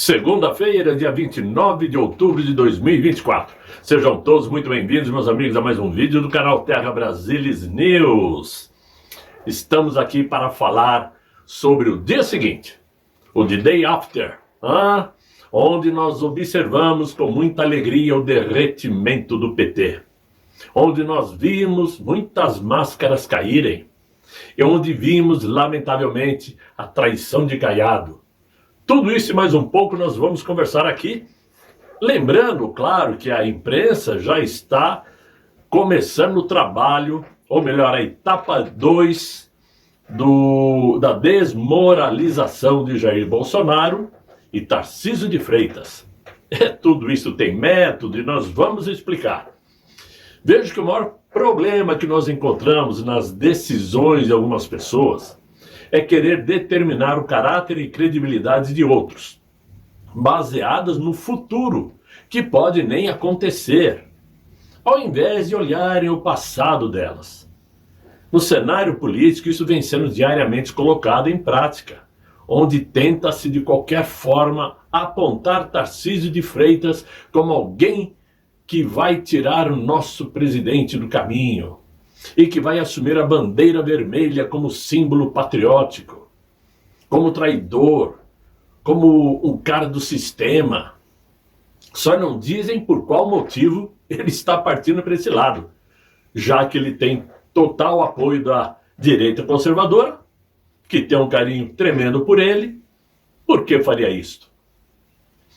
Segunda-feira, dia 29 de outubro de 2024. Sejam todos muito bem-vindos, meus amigos, a mais um vídeo do canal Terra Brasilis News. Estamos aqui para falar sobre o dia seguinte, o The Day After, onde nós observamos com muita alegria o derretimento do PT, onde nós vimos muitas máscaras caírem e onde vimos, lamentavelmente, a traição de Caiado. Tudo isso e mais um pouco nós vamos conversar aqui. Lembrando, claro, que a imprensa já está começando o trabalho, ou melhor, a etapa 2 da desmoralização de Jair Bolsonaro e Tarcísio de Freitas. Tudo isso tem método e nós vamos explicar. Vejo que o maior problema que nós encontramos nas decisões de algumas pessoas é querer determinar o caráter e credibilidade de outros, baseadas no futuro, que pode nem acontecer, ao invés de olharem o passado delas. No cenário político, isso vem sendo diariamente colocado em prática, onde tenta-se de qualquer forma apontar Tarcísio de Freitas como alguém que vai tirar o nosso presidente do caminho e que vai assumir a bandeira vermelha como símbolo patriótico, como traidor, como um cara do sistema. Só não dizem por qual motivo ele está partindo para esse lado, já que ele tem total apoio da direita conservadora, que tem um carinho tremendo por ele. Por que faria isto?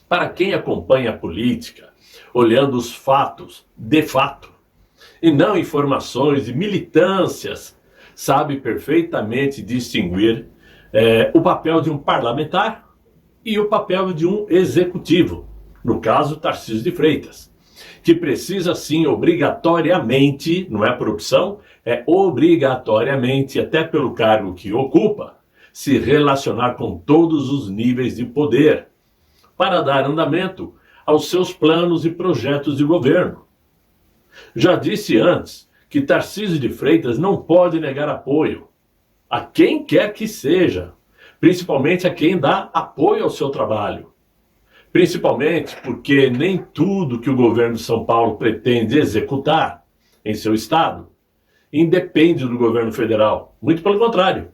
Para quem acompanha a política, olhando os fatos de fato, e não informações e militâncias, sabe perfeitamente distinguir o papel de um parlamentar e o papel de um executivo, no caso Tarcísio de Freitas, que precisa sim obrigatoriamente, não é por opção, é obrigatoriamente, até pelo cargo que ocupa, se relacionar com todos os níveis de poder, para dar andamento aos seus planos e projetos de governo. Já disse antes que Tarcísio de Freitas não pode negar apoio a quem quer que seja, principalmente a quem dá apoio ao seu trabalho. Principalmente porque nem tudo que o governo de São Paulo pretende executar em seu estado independe do governo federal. Muito pelo contrário.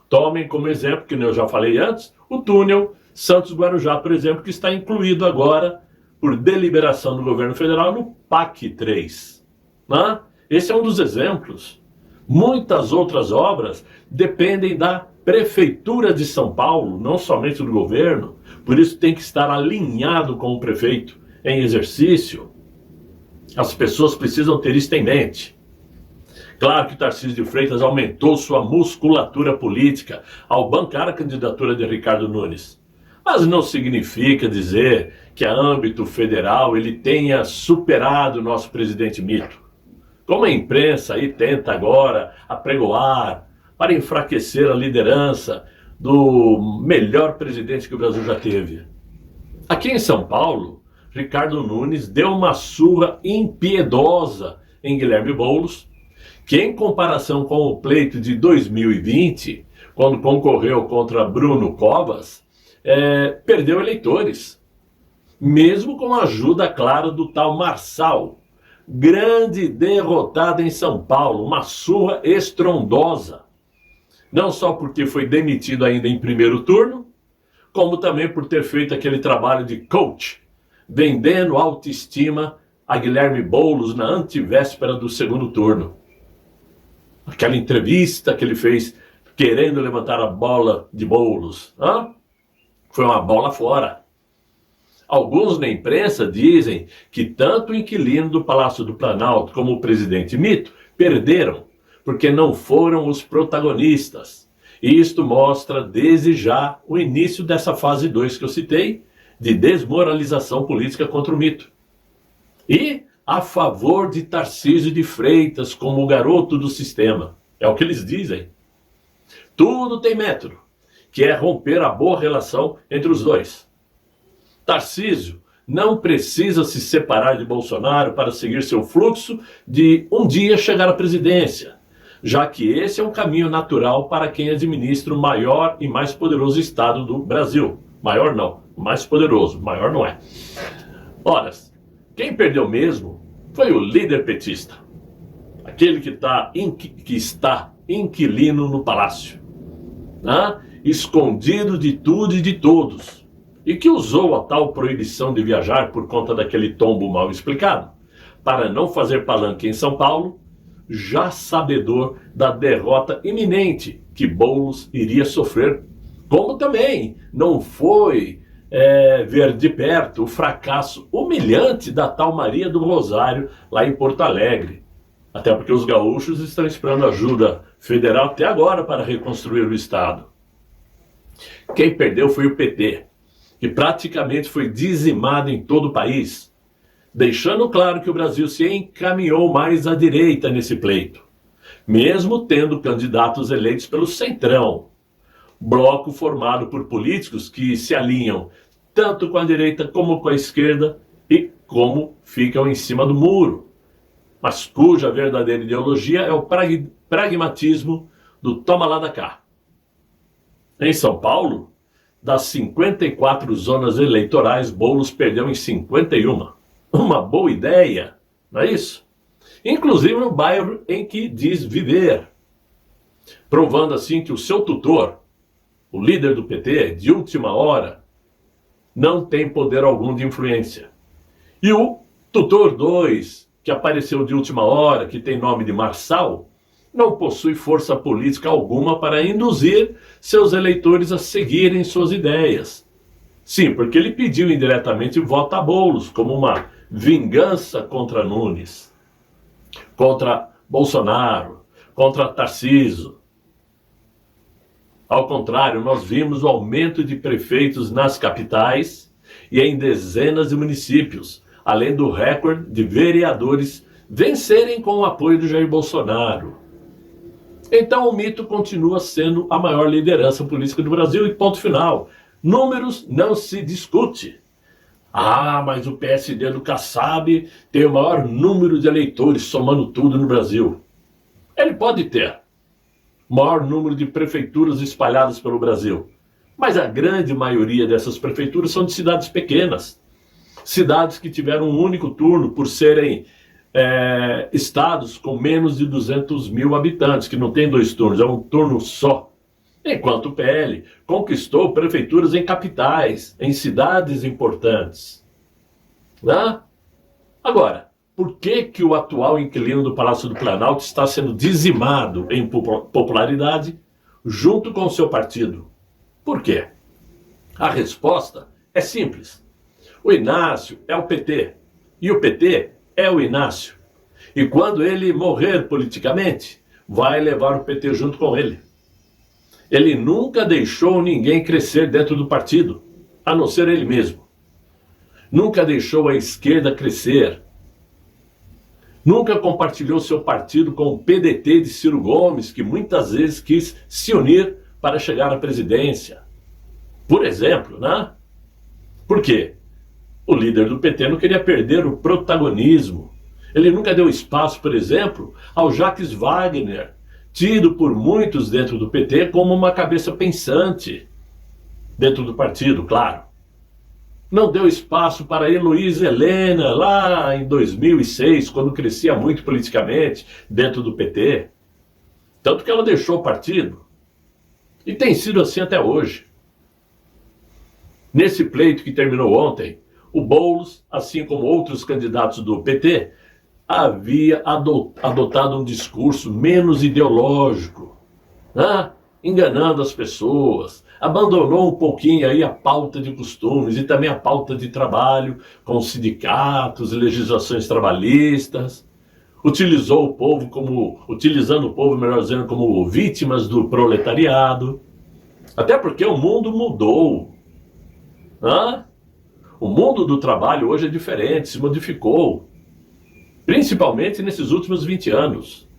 Tomem como exemplo, que eu já falei antes, o túnel Santos-Guarujá, por exemplo, que está incluído agora por deliberação do governo federal no PAC 3. Esse é um dos exemplos. Muitas outras obras dependem da Prefeitura de São Paulo, não somente do governo, por isso tem que estar alinhado com o prefeito em exercício. As pessoas precisam ter isso em mente. Claro que Tarcísio de Freitas aumentou sua musculatura política ao bancar a candidatura de Ricardo Nunes. Mas não significa dizer que a âmbito federal ele tenha superado o nosso presidente mito, como a imprensa aí tenta agora apregoar para enfraquecer a liderança do melhor presidente que o Brasil já teve. Aqui em São Paulo, Ricardo Nunes deu uma surra impiedosa em Guilherme Boulos, que em comparação com o pleito de 2020, quando concorreu contra Bruno Covas, perdeu eleitores, mesmo com a ajuda, claro, do tal Marçal, grande derrotada em São Paulo, uma surra estrondosa, não só porque foi demitido ainda em primeiro turno, como também por ter feito aquele trabalho de coach, vendendo autoestima a Guilherme Boulos na antivéspera do segundo turno. Aquela entrevista que ele fez querendo levantar a bola de Boulos, foi uma bola fora. Alguns na imprensa dizem que tanto o inquilino do Palácio do Planalto como o presidente mito perderam, porque não foram os protagonistas. E isto mostra desde já o início dessa fase 2 que eu citei, de desmoralização política contra o mito. E a favor de Tarcísio de Freitas como o garoto do sistema. É o que eles dizem. Tudo tem método, que é romper a boa relação entre os dois. Tarcísio não precisa se separar de Bolsonaro para seguir seu fluxo de um dia chegar à presidência, já que esse é um caminho natural para quem administra o maior e mais poderoso estado do Brasil. Maior não, mais poderoso, maior não é. Ora, quem perdeu mesmo foi o líder petista, aquele que está inquilino no palácio, né? Escondido de tudo e de todos, e que usou a tal proibição de viajar por conta daquele tombo mal explicado, para não fazer palanque em São Paulo, já sabedor da derrota iminente que Boulos iria sofrer, como também não foi ver de perto o fracasso humilhante da tal Maria do Rosário lá em Porto Alegre. Até porque os gaúchos estão esperando ajuda federal até agora para reconstruir o Estado. Quem perdeu foi o PT, que praticamente foi dizimado em todo o país, deixando claro que o Brasil se encaminhou mais à direita nesse pleito, mesmo tendo candidatos eleitos pelo Centrão, bloco formado por políticos que se alinham tanto com a direita como com a esquerda e como ficam em cima do muro, mas cuja verdadeira ideologia é o pragmatismo do toma lá da cá. Em São Paulo, das 54 zonas eleitorais, Boulos perdeu em 51. Uma boa ideia, não é isso? Inclusive no bairro em que diz viver, provando assim que o seu tutor, o líder do PT, de última hora, não tem poder algum de influência. E o tutor 2, que apareceu de última hora, que tem nome de Marçal, não possui força política alguma para induzir seus eleitores a seguirem suas ideias. Sim, porque ele pediu indiretamente voto a Boulos como uma vingança contra Nunes, contra Bolsonaro, contra Tarcísio. Ao contrário, nós vimos o aumento de prefeitos nas capitais e em dezenas de municípios, além do recorde de vereadores vencerem com o apoio do Jair Bolsonaro. Então o mito continua sendo a maior liderança política do Brasil e ponto final. Números não se discute. Ah, mas o PSD do Kassab tem o maior número de eleitores somando tudo no Brasil. Ele pode ter o maior número de prefeituras espalhadas pelo Brasil, mas a grande maioria dessas prefeituras são de cidades pequenas. Cidades que tiveram um único turno por serem estados com menos de 200 mil habitantes, que não tem 2 turnos, é um turno só. Enquanto o PL conquistou prefeituras em capitais, em cidades importantes. Né? Agora, por que o atual inquilino do Palácio do Planalto está sendo dizimado em popularidade junto com o seu partido? Por quê? A resposta é simples. O Inácio é o PT e o PT é o Inácio. E quando ele morrer politicamente, vai levar o PT junto com ele. Ele nunca deixou ninguém crescer dentro do partido, a não ser ele mesmo. Nunca deixou a esquerda crescer. Nunca compartilhou seu partido com o PDT de Ciro Gomes, que muitas vezes quis se unir para chegar à presidência. Por exemplo, né? Por quê? O líder do PT não queria perder o protagonismo. Ele nunca deu espaço, por exemplo, ao Jacques Wagner, tido por muitos dentro do PT como uma cabeça pensante, dentro do partido, claro. Não deu espaço para Heloísa Helena, lá em 2006, quando crescia muito politicamente dentro do PT. Tanto que ela deixou o partido. E tem sido assim até hoje. Nesse pleito que terminou ontem, o Boulos, assim como outros candidatos do PT, havia adotado um discurso menos ideológico, né? Enganando as pessoas, abandonou um pouquinho aí a pauta de costumes e também a pauta de trabalho com sindicatos e legislações trabalhistas, utilizando o povo, melhor dizendo, como vítimas do proletariado, até porque o mundo mudou, né? O mundo do trabalho hoje é diferente, se modificou, principalmente nesses últimos 20 anos.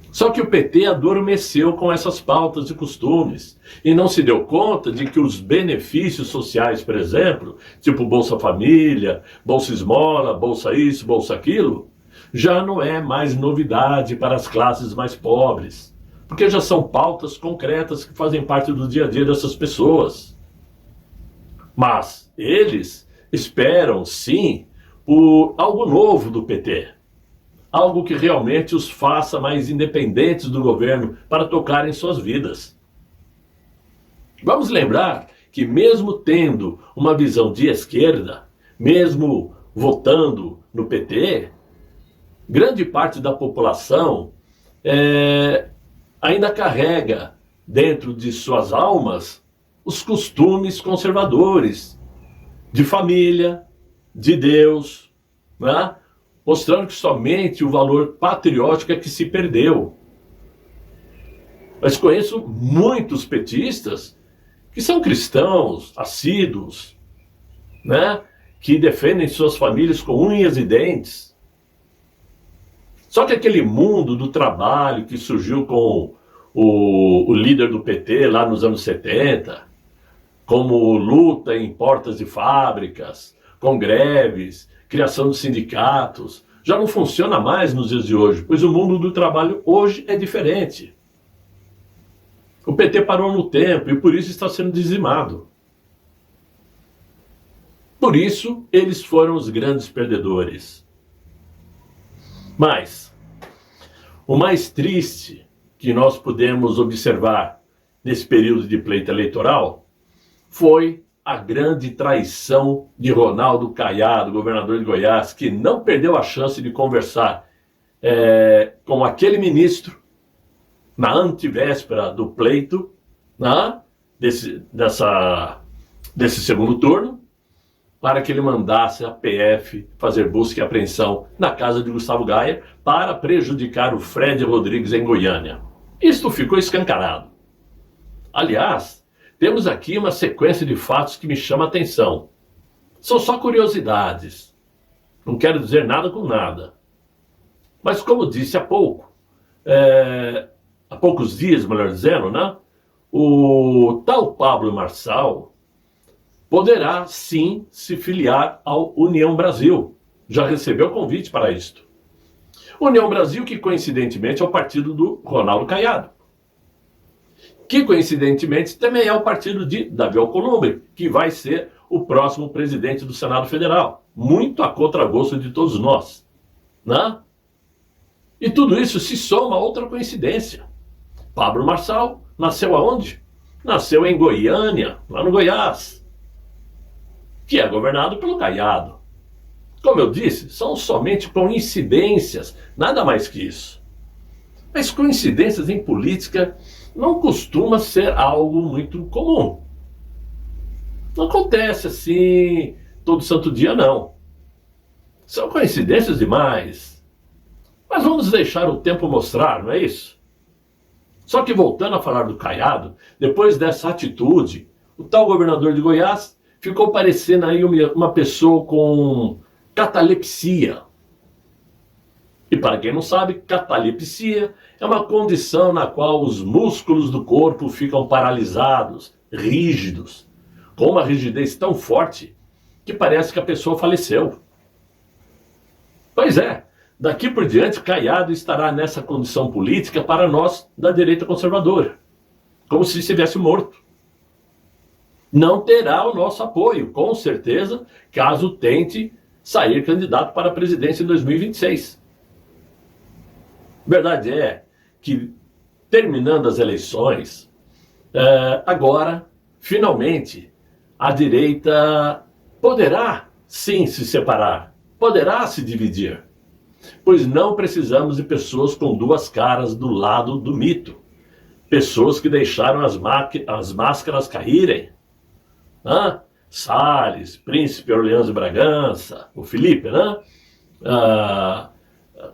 Só que o PT adormeceu com essas pautas e costumes e não se deu conta de que os benefícios sociais, por exemplo, tipo Bolsa Família, Bolsa Esmola, Bolsa isso, Bolsa aquilo, já não é mais novidade para as classes mais pobres, porque já são pautas concretas que fazem parte do dia a dia dessas pessoas. Mas eles esperam, sim, por algo novo do PT. Algo que realmente os faça mais independentes do governo para tocarem suas vidas. Vamos lembrar que mesmo tendo uma visão de esquerda, mesmo votando no PT, grande parte da população ainda carrega dentro de suas almas os costumes conservadores de família, de Deus, né? Mostrando que somente o valor patriótico é que se perdeu. Mas conheço muitos petistas que são cristãos, assíduos, né? Que defendem suas famílias com unhas e dentes. Só que aquele mundo do trabalho que surgiu com o líder do PT lá nos anos 70, como luta em portas de fábricas, com greves, criação de sindicatos, já não funciona mais nos dias de hoje, pois o mundo do trabalho hoje é diferente. O PT parou no tempo e por isso está sendo dizimado. Por isso, eles foram os grandes perdedores. Mas, o mais triste que nós podemos observar nesse período de pleito eleitoral foi a grande traição de Ronaldo Caiado, governador de Goiás, que não perdeu a chance de conversar com aquele ministro na antevéspera do pleito, né, desse segundo turno, para que ele mandasse a PF fazer busca e apreensão na casa de Gustavo Gaia para prejudicar o Fred Rodrigues em Goiânia. Isto ficou escancarado. Aliás, temos aqui uma sequência de fatos que me chama a atenção. São só curiosidades. Não quero dizer nada com nada. Mas como disse há poucos dias, melhor dizendo, né? O tal Pablo Marçal poderá sim se filiar ao União Brasil. Já recebeu convite para isto. União Brasil, que coincidentemente é o partido do Ronaldo Caiado. Que coincidentemente também é o partido de Davi Alcolumbre, que vai ser o próximo presidente do Senado Federal. Muito a contragosto de todos nós, né? E tudo isso se soma a outra coincidência. Pablo Marçal nasceu aonde? Nasceu em Goiânia, lá no Goiás, que é governado pelo Caiado. Como eu disse, são somente coincidências, nada mais que isso. Mas coincidências em política não costuma ser algo muito comum. Não acontece assim todo santo dia, não. São coincidências demais. Mas vamos deixar o tempo mostrar, não é isso? Só que voltando a falar do Caiado, depois dessa atitude, o tal governador de Goiás ficou parecendo aí uma pessoa com catalepsia. E para quem não sabe, catalepsia é uma condição na qual os músculos do corpo ficam paralisados, rígidos, com uma rigidez tão forte que parece que a pessoa faleceu. Pois é, daqui por diante Caiado estará nessa condição política para nós da direita conservadora, como se estivesse morto. Não terá o nosso apoio, com certeza, caso tente sair candidato para a presidência em 2026. Verdade é que, terminando as eleições, agora, finalmente, a direita poderá sim se separar, poderá se dividir, pois não precisamos de pessoas com duas caras do lado do mito, pessoas que deixaram as máscaras caírem. Salles, Príncipe Orleans de Bragança, o Felipe, né?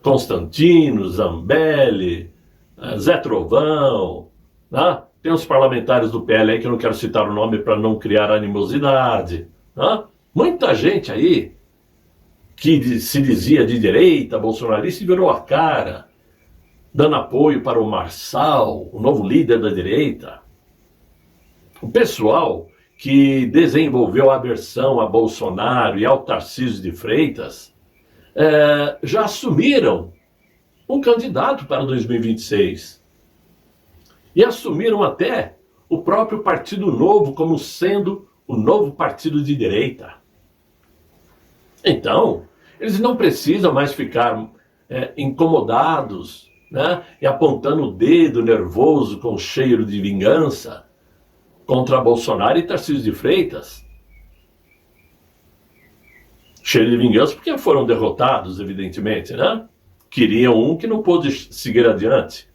Constantino, Zambelli, Zé Trovão, né? Tem uns parlamentares do PL aí que eu não quero citar o nome para não criar animosidade, né? Muita gente aí que se dizia de direita, bolsonarista, e virou a cara, dando apoio para o Marçal, o novo líder da direita. O pessoal que desenvolveu a aversão a Bolsonaro e ao Tarcísio de Freitas, já assumiram um candidato para 2026. E assumiram até o próprio Partido Novo como sendo o novo partido de direita. Então, eles não precisam mais ficar incomodados, né, e apontando o dedo nervoso com cheiro de vingança contra Bolsonaro e Tarcísio de Freitas. Cheiro de vingança porque foram derrotados, evidentemente, né? Queriam um que não pôde seguir adiante.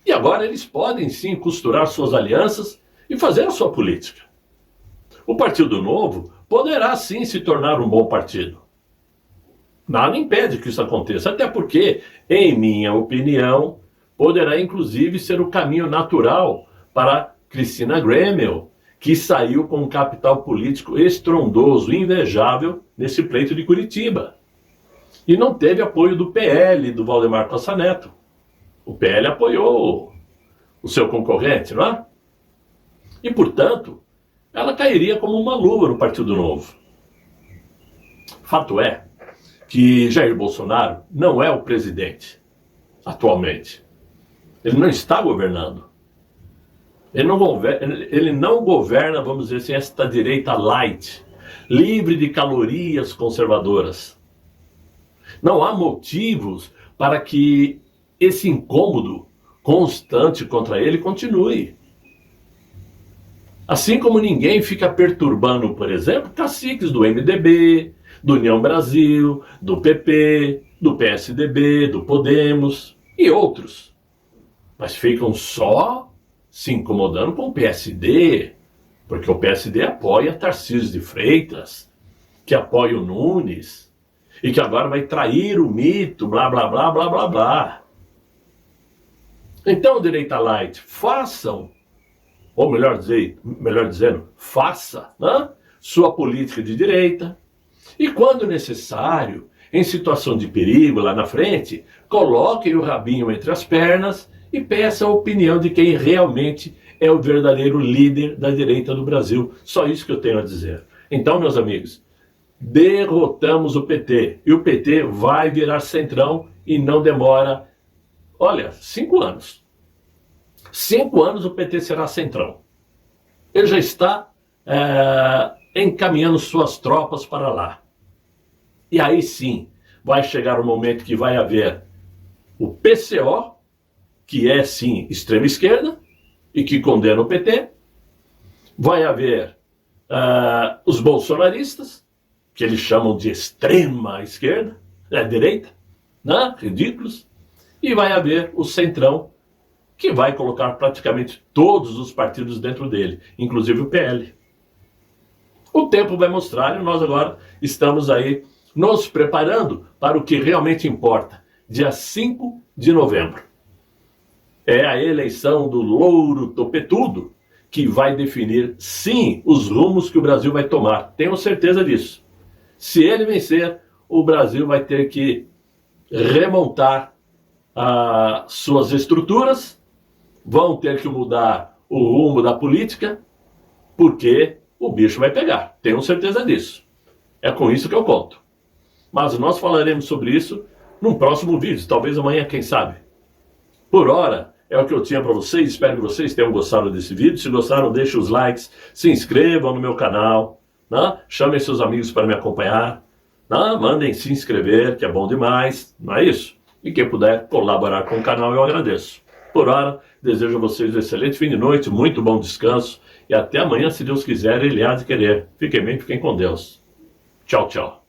E agora eles podem sim costurar suas alianças e fazer a sua política. O Partido Novo poderá sim se tornar um bom partido. Nada impede que isso aconteça, até porque, em minha opinião, poderá inclusive ser o caminho natural para Cristina Grêmio, que saiu com um capital político estrondoso, invejável, nesse pleito de Curitiba. E não teve apoio do PL, do Valdemar Costa Neto. O PL apoiou o seu concorrente, não é? E, portanto, ela cairia como uma luva no Partido Novo. Fato é que Jair Bolsonaro não é o presidente atualmente. Ele não está governando. Ele não governa, vamos dizer assim, esta direita light, livre de calorias conservadoras. Não há motivos para que esse incômodo constante contra ele continue. Assim como ninguém fica perturbando, por exemplo, caciques do MDB, do União Brasil, do PP, do PSDB, do Podemos e outros. Mas ficam só se incomodando com o PSD, porque o PSD apoia Tarcísio de Freitas, que apoia o Nunes, e que agora vai trair o mito, blá, blá, blá, blá, blá, blá. Então, direita light, façam, ou melhor dizendo, faça, né, sua política de direita, e quando necessário, em situação de perigo lá na frente, coloquem o rabinho entre as pernas e peçam a opinião de quem realmente é o verdadeiro líder da direita do Brasil. Só isso que eu tenho a dizer. Então, meus amigos, derrotamos o PT. E o PT vai virar centrão e não demora, olha, 5 anos. 5 anos o PT será centrão. Ele já está encaminhando suas tropas para lá. E aí sim, vai chegar o momento que vai haver o PCO, que é sim extrema esquerda e que condena o PT. Vai haver os bolsonaristas, que eles chamam de extrema esquerda, direita, né? Ridículos. E vai haver o centrão, que vai colocar praticamente todos os partidos dentro dele, inclusive o PL. O tempo vai mostrar e nós agora estamos aí nos preparando para o que realmente importa. Dia 5 de novembro. É a eleição do louro topetudo que vai definir, sim, os rumos que o Brasil vai tomar. Tenho certeza disso. Se ele vencer, o Brasil vai ter que remontar suas estruturas, vão ter que mudar o rumo da política, porque o bicho vai pegar. Tenho certeza disso. É com isso que eu conto. Mas nós falaremos sobre isso num próximo vídeo, talvez amanhã, quem sabe. Por hora, é o que eu tinha para vocês. Espero que vocês tenham gostado desse vídeo. Se gostaram, deixem os likes, se inscrevam no meu canal, né? Chamem seus amigos para me acompanhar, né? Mandem se inscrever, que é bom demais, não é isso? E quem puder colaborar com o canal, eu agradeço. Por hora, desejo a vocês um excelente fim de noite, muito bom descanso e até amanhã, se Deus quiser, Ele há de querer. Fiquem bem, fiquem com Deus. Tchau, tchau.